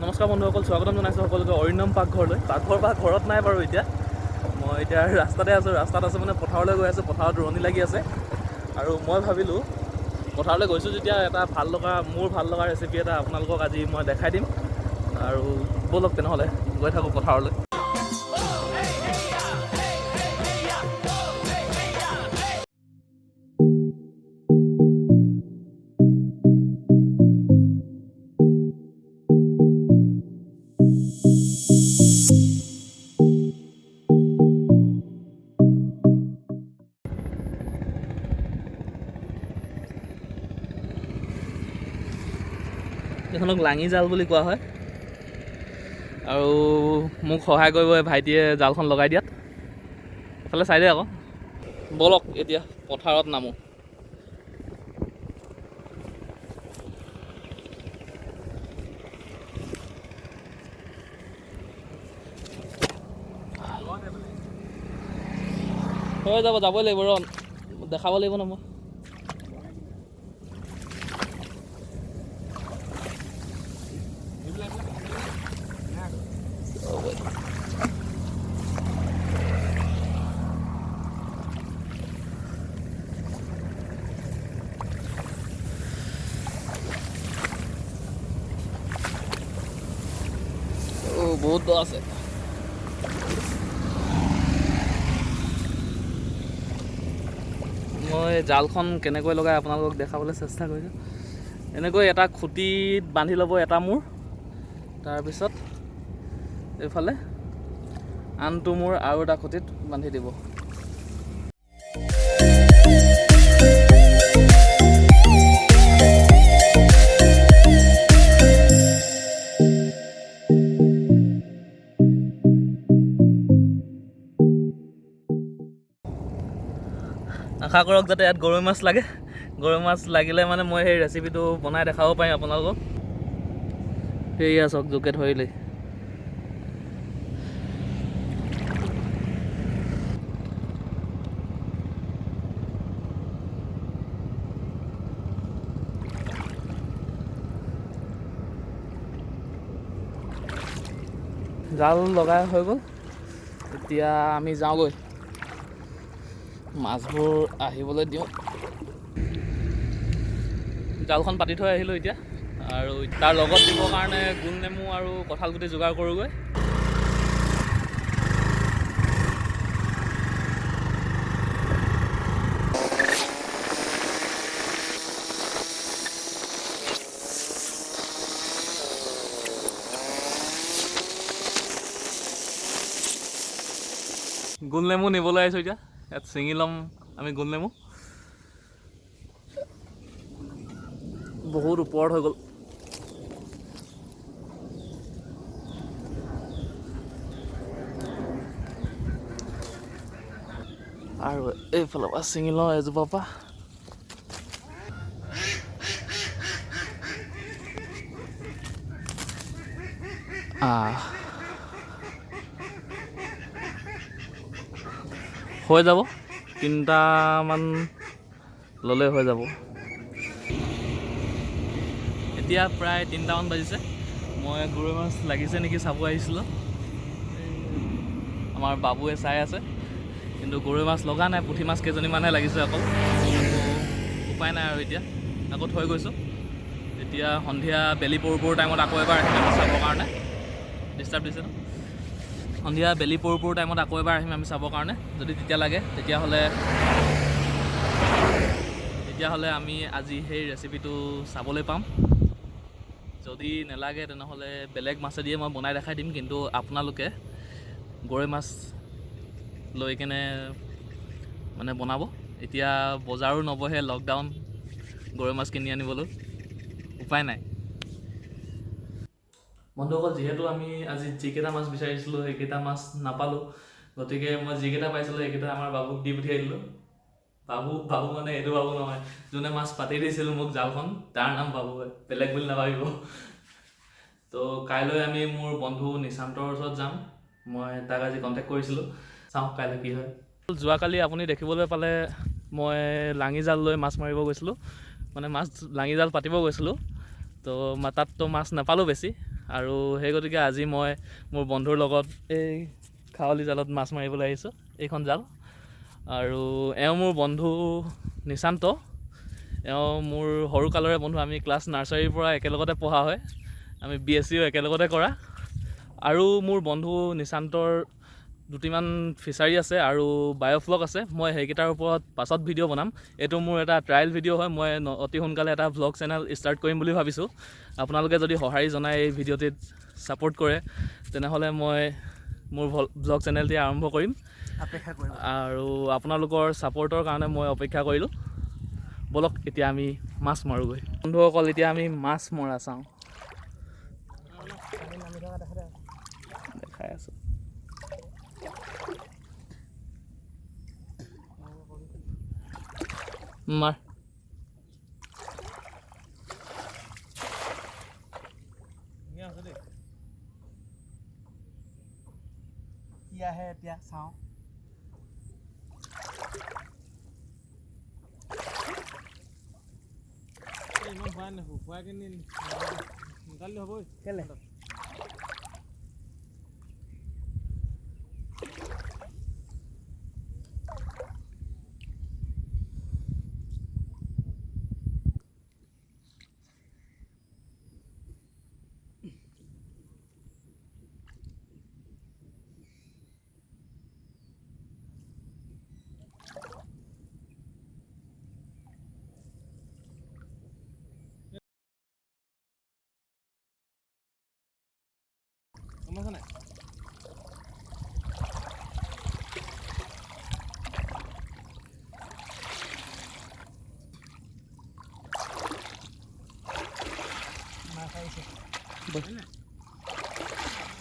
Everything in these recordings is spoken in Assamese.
নমস্কাৰ বন্ধুসকল, স্বাগতম জনাইছোঁ সকলোকে অৰিন্দম পাকঘৰলৈ। ঘৰত নাই বাৰু এতিয়া। মই এতিয়া ৰাস্তাতে আছোঁ। ৰাস্তাত আছোঁ মানে পথাৰলৈ গৈ আছোঁ। পথাৰত ৰোৱনী লাগি আছে আৰু মই ভাবিলোঁ পথাৰলৈ গৈছোঁ যেতিয়া এটা মোৰ ভাল লগা ৰেচিপি এটা আপোনালোকক আজি মই দেখাই দিম। আৰু ব'লক তেনেহ'লে গৈ থাকোঁ পথাৰলৈ। এইখনক লাঙি জাল বুলি কোৱা হয় আৰু মোক সহায় কৰিব ভাইটিয়ে জালখন লগাই দিয়াত। এইফালে চাই দে আকৌ। ব'লক এতিয়া পথাৰত নামো। হৈ যাবই লাগিব ৰ, দেখাব লাগিব ন মই। বহুত দ আছে। মই জালখন কেনেকৈ লগাই আপোনালোকক দেখাবলৈ চেষ্টা কৰিছোঁ। এনেকৈ এটা খুঁটিত বান্ধি ল'ব এটা মূৰ, তাৰপিছত এইফালে আনটো মূৰ আৰু এটা খুঁটিত বান্ধি দিব। আশা কৰক যাতে ইয়াত গৰৈ মাছ লাগে। গৰৈ মাছ লাগিলে মানে মই সেই ৰেচিপিটো বনাই দেখাব পাৰিম আপোনালোকক। সেয়া চাওক, জোকে ধৰিলেই। জাল লগাই হৈ গ'ল। এতিয়া আমি যাওঁগৈ, মাছবোৰ আহিবলৈ দিওঁ। জালখন পাতি থৈ আহিলোঁ এতিয়া, আৰু তাৰ লগত দিবৰ কাৰণে গোল নেমু আৰু কঁঠাল গুটি যোগাৰ কৰোঁগৈ। গোল নেমু নিবলৈ আহিছোঁ এতিয়া। ইয়াত ছিঙি ল'ম আমি গোল নেমু। বহুত ওপৰত হৈ গ'ল। আৰু এইফালৰ পৰা ছিঙি লওঁ এজোপাৰ পৰা। হৈ যাব, 3টামান ল'লে হৈ যাব। এতিয়া প্ৰায় 3টামান বাজিছে। মই গৰৈ মাছ লাগিছে নেকি চাব আহিছিলোঁ। আমাৰ বাবুৱে চাই আছে, কিন্তু গৰৈ মাছ লগা নাই। পুঠি মাছ কেইজনীমানহে লাগিছে অকল। উপায় নাই আৰু এতিয়া আকৌ থৈ গৈছোঁ। এতিয়া সন্ধিয়া বেলি পৰো টাইমত আকৌ এবাৰ আহিম আমি চাবৰ কাৰণে। ডিষ্টাৰ্ব দিছে ন? সন্ধিয়া বেলি পৰো টাইমত আকৌ এবাৰ আহিম আমি চাবৰ কাৰণে। যদি তেতিয়া লাগে তেতিয়াহ'লে আমি আজি সেই ৰেচিপিটো চাবলৈ পাম। যদি নেলাগে তেনেহ'লে বেলেগ মাছেদিয়ে মই বনাই দেখাই দিম, কিন্তু আপোনালোকে গৰৈ মাছ লৈ কেনে মানে বনাব। এতিয়া বজাৰো নবহে, লকডাউন, গৰৈ মাছ কিনি আনিবলৈ উপায় নাই। বন্ধুসকল, যিহেতু আমি আজি যিকেইটা মাছ বিচাৰিছিলোঁ সেইকেইটা মাছ নাপালোঁ, গতিকে মই যিকেইটা পাইছিলোঁ সেইকেইটা আমাৰ বাবুক দি পঠিয়াই দিলোঁ। বাবু মানে এইটো বাবু নহয়, যোনে মাছ পাতি দিছিল মোক জালখন, তাৰ নাম বাবু হয়, বেলেগ বুলি নাভাবিব। তো কাইলৈ আমি মোৰ বন্ধু নিশান্তৰ ওচৰত যাম। মই তাক আজি কণ্টেক্ট কৰিছিলোঁ, চাওঁ কাইলৈ কি হয়। যোৱাকালি আপুনি দেখিবলৈ পালে মই লাঙি জাল লৈ মাছ মাৰিব গৈছিলোঁ, মানে লাঙি জাল পাতিব গৈছিলোঁ। তো তাততো মাছ নাপালোঁ বেছি, আৰু সেই গতিকে আজি মই মোৰ বন্ধুৰ লগত এই খাৱলি জালত মাছ মাৰিবলৈ আহিছোঁ, এইখন জাল। আৰু এওঁ মোৰ বন্ধু নিশান্ত, এওঁ মোৰ সৰুকালৰে বন্ধু। আমি ক্লাছ নাৰ্চাৰীৰ পৰা একেলগতে পঢ়া হয়, আমি BSCও একেলগতে কৰা। আৰু মোৰ বন্ধু নিশান্তৰ দুটিমান ফিচাৰী আছে আৰু বায়'ফ্লগ আছে, মই সেইকেইটাৰ ওপৰত পাছত ভিডিঅ' বনাম। এইটো মোৰ এটা ট্ৰায়েল ভিডিঅ' হয়, মই অতি সোনকালে এটা ভ্লগ চেনেল ষ্টাৰ্ট কৰিম বুলি ভাবিছোঁ। আপোনালোকে যদি সঁহাৰি জনাই এই ভিডিঅ'টিত ছাপোৰ্ট কৰে, তেনেহ'লে মই মোৰ ভ্লগ চেনেলটি আৰম্ভ কৰিম। আৰু আপোনালোকৰ ছাপোৰ্টৰ কাৰণে মই অপেক্ষা কৰিলোঁ। বলক এতিয়া আমি মাছ মাৰোঁগৈ। বন্ধুসকল, এতিয়া আমি মাছ মৰা চাওঁ, দেখাই আছোঁ। মাৰ কি আহে এতিয়া চাওঁ। ইমান ভৰাই নাখো, ভৰাই কিনি সোনকালে হ'বই কেলে।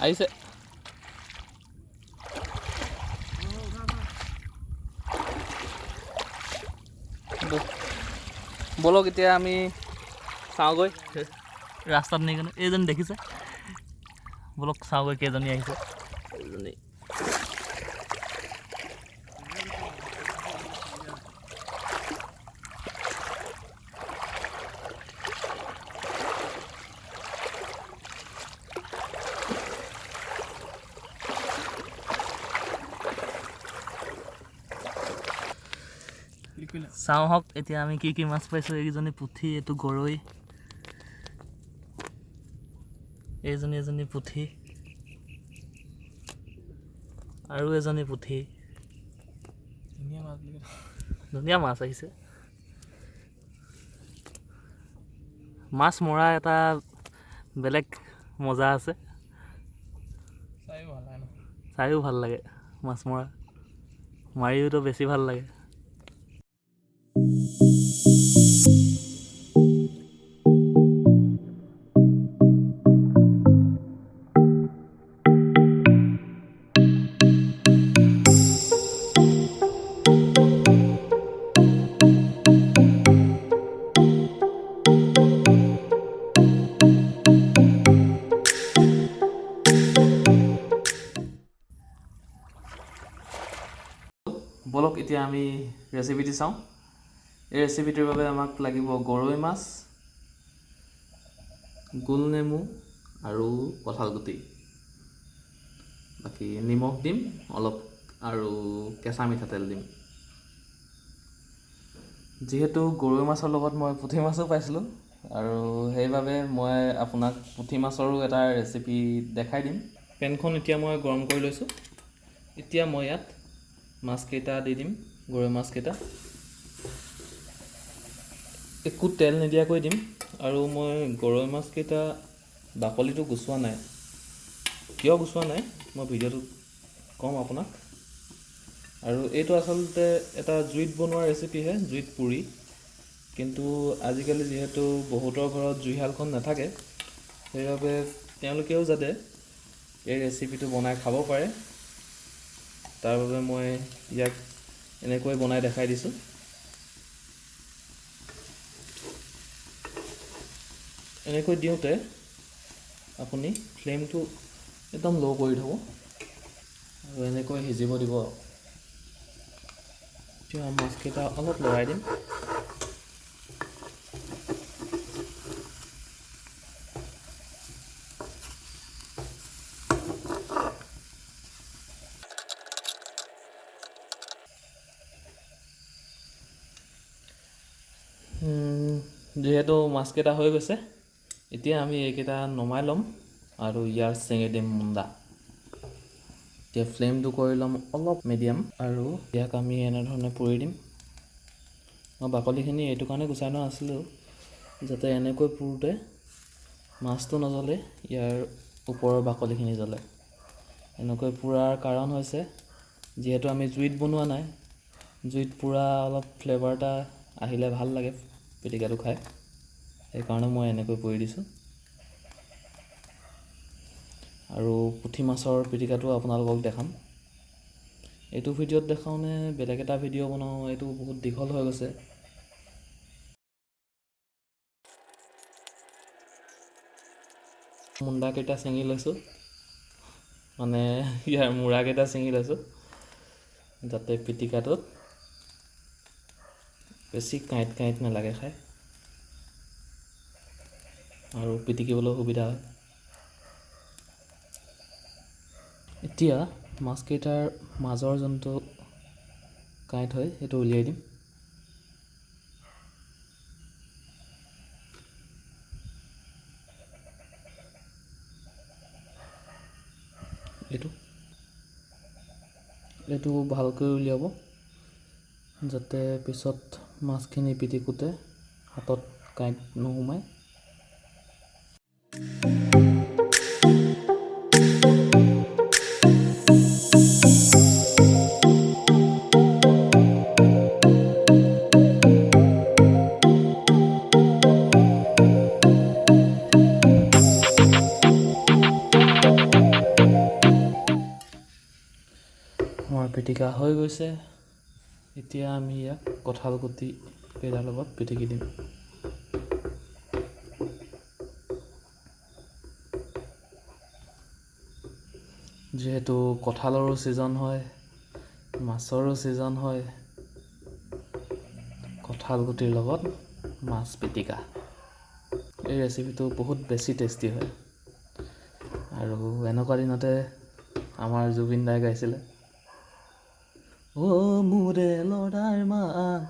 আহিছে। বলক এতিয়া আমি চাওঁগৈ ৰাস্তাত নি কিনে। এইজনী দেখিছে, বলক চাওঁগৈ কেইজনী আহিছে। এইজনী চাওঁ হওক এতিয়া আমি কি কি মাছ পাইছোঁ। এইকেইজনী পুঠি, এইটো গৰৈ, এজনী পুঠি, আৰু এজনী পুঠি। ধুনীয়া মাছ আহিছে। মাছ মৰা এটা বেলেগ মজা আছে, চাইও ভাল লাগে। মাছ মৰা মাৰিওতো বেছি ভাল লাগে। বলক এতিয়া আমি ৰেচিপিটি চাওঁ। এই ৰেচিপিটিৰ বাবে আমাক লাগিব গৰৈ মাছ, গোল নেমু আৰু কঁঠালগুটি। বাকী নিমখ দিম অলপ আৰু কেঁচা মিঠাতেল দিম। যিহেতু গৰৈ মাছৰ লগত মই পুঠি মাছো পাইছিলোঁ, আৰু সেইবাবে মই আপোনাক পুঠি মাছৰো এটা ৰেচিপি দেখাই দিম। পেনখন এতিয়া মই গৰম কৰি লৈছোঁ। এতিয়া মই ইয়াত মাছকেইটা দি দিম, গৰৈ মাছকেইটা। একো তেল নিদিয়াকৈ দিম। আৰু মই গৰৈ মাছকেইটা বাকলিটো গুচোৱা নাই। কিয় গুচোৱা নাই মই ভিডিঅ'টোত ক'ম আপোনাক। আৰু এইটো আচলতে এটা জুইত বনোৱা ৰেচিপিহে, জুইত পুৰি। কিন্তু আজিকালি যিহেতু বহুতৰ ঘৰত জুইশালখন নাথাকে, সেইবাবে তেওঁলোকেও যাতে এই ৰেচিপিটো বনাই খাব পাৰে, তাৰ বাবে মই ইয়াক এনেকৈ বনাই দেখাই দিছোঁ। এনেকৈ দিওঁতে আপুনি ফ্লেমটো একদম ল' কৰি থ'ব আৰু এনেকৈ সিজিব দিব। এতিয়া মাছকেইটা অলপ লৰাই দিম। যিহেতু মাছকেইটা হৈ গৈছে, এতিয়া আমি এইকেইটা নমাই ল'ম আৰু ইয়াৰ চেঙি দিম মুণ্ডা। এতিয়া ফ্লেমটো কৰি ল'ম অলপ মিডিয়াম আৰু ইয়াক আমি এনেধৰণে পুৰি দিম। মই বাকলিখিনি এইটো কাৰণে গুচাই লোৱা নাছিলোঁ, যাতে এনেকৈ পুৰোঁতে মাছটো নজ্বলে, ইয়াৰ ওপৰৰ বাকলিখিনি জ্বলে। এনেকৈ পুৰাৰ কাৰণ হৈছে, যিহেতু আমি জুইত বনোৱা নাই, জুইত পুৰা অলপ ফ্লেভাৰ এটা আহিলে ভাল লাগে পিটিকাটো খাই, সেইকাৰণে মই এনেকৈ পুৰি দিছোঁ। আৰু পুঠি মাছৰ পিটিকাটো আপোনালোকক দেখাম। এইটো ভিডিঅ'ত দেখাওঁ নে বেলেগ এটা ভিডিঅ' বনাওঁ, এইটো বহুত দীঘল হৈ গৈছে। মুণ্ডাকেইটা ছিঙি লৈছোঁ, মানে ইয়াৰ মূৰাকেইটা ছিঙি লৈছোঁ, যাতে পিটিকাটোত বেছি কাঁইট কাঁইট নালাগে খাই আৰু পিটিকিবলৈ সুবিধা হয়। এতিয়া মাছকেইটাৰ মাজৰ যোনটো কাঁইট হয় সেইটো উলিয়াই দিম। এইটো ভালকৈ উলিয়াব, যাতে পিছত মাছখিনি পিটিকোতে হাতত কাঁইট নোসোমায়। আমাৰ পিটিকা হৈ গৈছে, এতিয়া আমি ইয়াক কঁঠাল গুটি কেইটাৰ লগত পিটিকি দিম। যিহেতু কঁঠালৰো ছিজন হয়, মাছৰো ছিজন হয়, কঁঠাল গুটিৰ লগত মাছ পিটিকা, এই ৰেচিপিটো বহুত বেছি টেষ্টি হয়। আৰু এনেকুৱা দিনতে আমাৰ জুবিন দাই গাইছিলে, অ' মোৰে ল'ৰাৰ মাক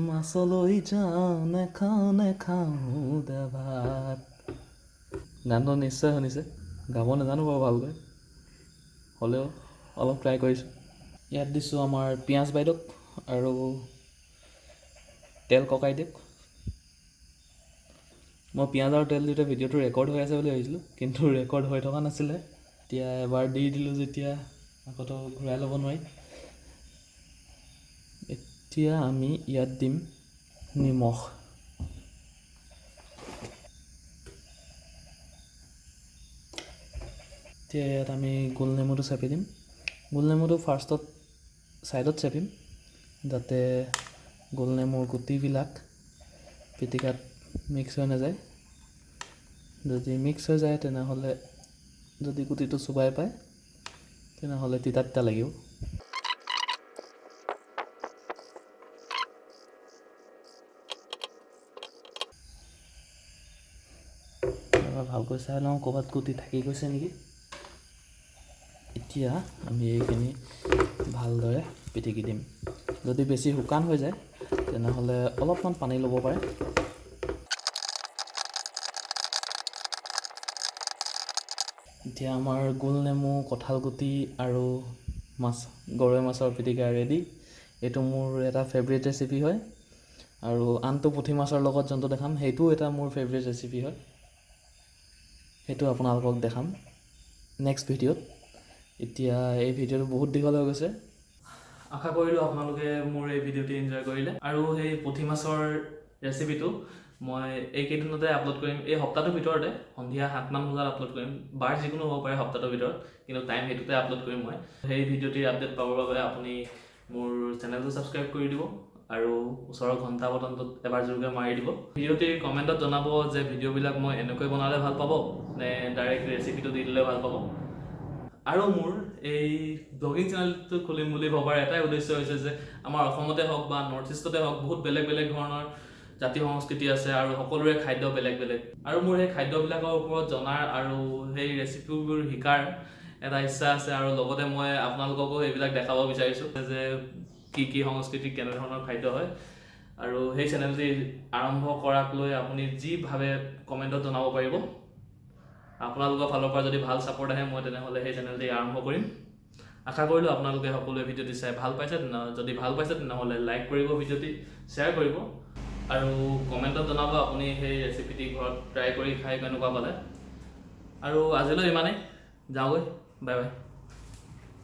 মাছলৈ যাওঁ, নেখাওঁ দে ভাত। গানটো নিশ্চয় শুনিছে, গাব নাজানো বাৰু ভালকৈ, হ'লেও অলপ ট্ৰাই কৰিছোঁ। ইয়াত দিছোঁ আমাৰ পিঁয়াজ বাইদেউক আৰু তেল ককাইদেউক। মই পিঁয়াজ আৰু তেল দিওঁতে ভিডিঅ'টো ৰেকৰ্ড হৈ আছে বুলি ভাবিছিলোঁ, কিন্তু ৰেকৰ্ড হৈ থকা নাছিলে। এতিয়া এবাৰ দি দিলোঁ যেতিয়া আকৌতো ঘূৰাই ল'ব নোৱাৰি। এতিয়া আমি ইয়াত দিম নিমখ। এতিয়া ইয়াত আমি গোল নেমুটো চেপি দিম। গোল নেমুটো ফাৰ্ষ্টত ছাইডত চেপিম, যাতে গোল নেমুৰ গুটিবিলাক পিটিকাত মিক্স হৈ নাযায়। যদি মিক্স হৈ যায় তেনেহ'লে, যদি গুটিটো চুবাই পায় তেনেহ'লে তিতা তিতা লাগিব। এবাৰ ভালকৈ চাই লওঁ ক'ৰবাত গুটি থাকি গৈছে নেকি। এতিয়া আমি এইখিনি ভালদৰে পিটিকি দিম। যদি বেছি শুকান হৈ যায় তেনেহ'লে অলপমান পানী ল'ব পাৰে। এতিয়া আমাৰ গোল নেমু, কঁঠাল গুটি আৰু গৰৈ মাছৰ পিটিকা ৰেডি। এইটো মোৰ এটা ফেভৰেট ৰেচিপি হয়, আৰু আনটো পুঠি মাছৰ লগত যোনটো দেখাম সেইটোও এটা মোৰ ফেভৰেট ৰেচিপি হয়, সেইটো আপোনালোকক দেখাম নেক্সট ভিডিঅ'ত। এতিয়া এই ভিডিঅ'টো বহুত দীঘল হৈ গৈছে, আশা কৰিলোঁ আপোনালোকে মোৰ এই ভিডিঅ'টো এনজয় কৰিলে। আৰু সেই পুঠি মাছৰ ৰেচিপিটো মই এইকেইদিনতে আপলোড কৰিম, এই সপ্তাহটোৰ ভিতৰতে সন্ধিয়া 7মান বজাত আপলোড কৰিম। বাৰ যিকোনো হ'ব পাৰে সপ্তাহটোৰ ভিতৰত, কিন্তু টাইম সেইটোতে আপলোড কৰিম মই। সেই ভিডিঅ'টিৰ আপডেট পাবৰ বাবে আপুনি মোৰ চেনেলটো ছাবস্ক্ৰাইব কৰি দিব আৰু ওচৰৰ ঘণ্টা বটনটোত এবাৰ জোৰকৈ মাৰি দিব। ভিডিঅ'টিৰ কমেণ্টত জনাব যে ভিডিঅ'বিলাক মই এনেকৈ বনালে ভাল পাব নে ডাইৰেক্ট ৰেচিপিটো দি দিলে ভাল পাব। আৰু মোৰ এই ব্লগিং চেনেলটো খুলিম বুলি ভবাৰ এটাই উদ্দেশ্য হৈছে যে আমাৰ অসমতে হওক বা নৰ্থ ইষ্টতে হওক বহুত বেলেগ বেলেগ ধৰণৰ জাতি সংস্কৃতি আছে আৰু সকলোৰে খাদ্য বেলেগ বেলেগ। আৰু মোৰ সেই খাদ্যবিলাকৰ ওপৰত জনাৰ আৰু সেই ৰেচিপিবোৰ শিকাৰ এটা ইচ্ছা আছে, আৰু লগতে মই আপোনালোককো এইবিলাক দেখাব বিচাৰিছোঁ যে কি কি সংস্কৃতি কেনেধৰণৰ খাদ্য হয়। আৰু সেই চেনেলটি আৰম্ভ কৰাক লৈ আপুনি যি ভাবে কমেণ্টত জনাব পাৰিব আপোনালোকৰ ফালৰ পৰা যদি ভাল ছাপোৰ্ট আহে মই তেনেহ'লে সেই চেনেলটি আৰম্ভ কৰিম আশা কৰিলোঁ আপোনালোকে সকলোৱে ভিডিঅ'টি চাই ভাল পাইছে যদি ভাল পাইছে তেনেহ'লে লাইক কৰিব ভিডিঅ'টি শ্বেয়াৰ কৰিব আৰু কমেণ্টত জনাব আপুনি সেই ৰেচিপিটি ঘৰত ট্ৰাই কৰি খাই কেনেকুৱা পালে আৰু আজিলৈ ইমানেই যাওঁগৈ বাই বাই